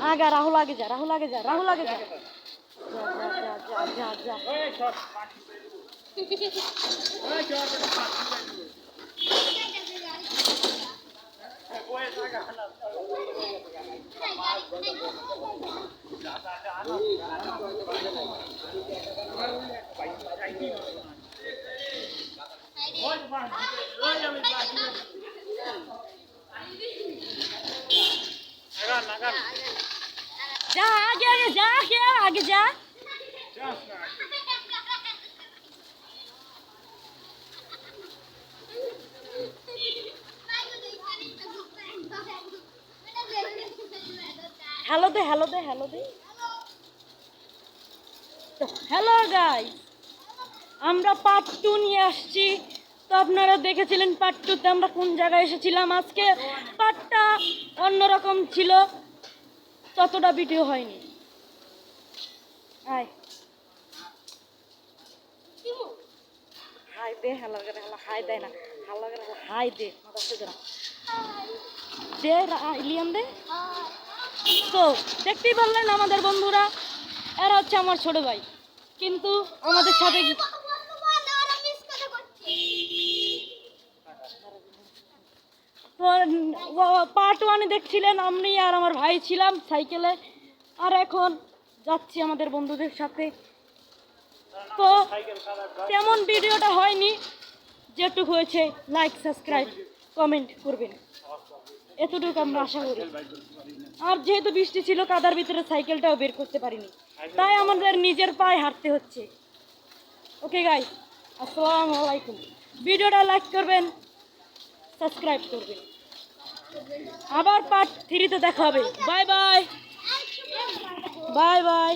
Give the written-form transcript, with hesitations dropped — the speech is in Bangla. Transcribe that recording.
आगे राहुल आगे जा राहुल आगे जा राहुल आगे जा जा जा जा जा जा आगे आगे जा क्या आगे जा हेलो दे हेलो दे हेलो दे हेलो गाइस আমরা পার্ট 2 নিয়ে আসছি তো আপনারা দেখেছিলেন পার্ট 2 তে আমরা কোন জায়গায় এসেছিলাম আজকে পার্টটা অন্যরকম ছিল ততটা ভিডিও হয়নি হাই হাই দে হ্যালো করে হ্যালো হাই দে না হ্যালো করে হাই দে মাথা থেকে না দে ইলিয়ান দে তো দেখতেই পারলেন আমাদের বন্ধুরা এরা হচ্ছে আমার ছোট ভাই কিন্তু আমাদের সাথে পার্ট 1 দেখছিলেন আমি আর আমার ভাই ছিলাম সাইকেলে আর এখন যাচ্ছি আমাদের বন্ধুদের সাথে তো তেমন ভিডিওটা হয়নি যেটুকু হয়েছে লাইক সাবস্ক্রাইব কমেন্ট করবেন এতটুকু আমরা আশা করি আর যেহেতু বৃষ্টি ছিল কাদার ভিতরে সাইকেলটাও বের করতে পারিনি তাই আমাদের নিজের পায়ে হাঁটতে হচ্ছে ওকে গাইস আসসালামু আলাইকুম ভিডিওটা লাইক করবেন সাবস্ক্রাইব করবেন আবার পার্ট 3 তে দেখা হবে বাই বাই বাই বাই